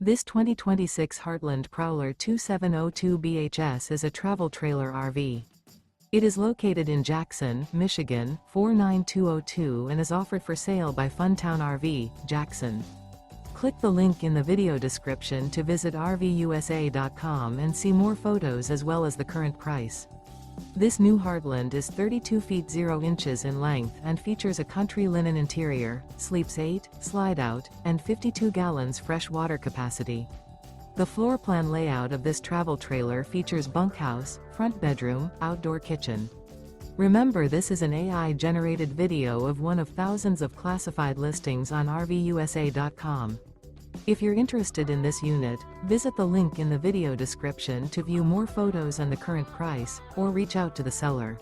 This 2026 Heartland Prowler 2702 BHS is a travel trailer RV. It is located in Jackson, Michigan, 49202 and is offered for sale by Funtown RV, Jackson. Click the link in the video description to visit RVUSA.com and see more photos as well as the current price. This new Heartland is 32 feet 0 inches in length and features a country linen interior, sleeps 8, slide-out, and 52 gallons fresh water capacity. The floor plan layout of this travel trailer features bunkhouse, front bedroom, outdoor kitchen. Remember, this is an AI-generated video of one of thousands of classified listings on RVUSA.com. If you're interested in this unit, visit the link in the video description to view more photos and the current price, or reach out to the seller.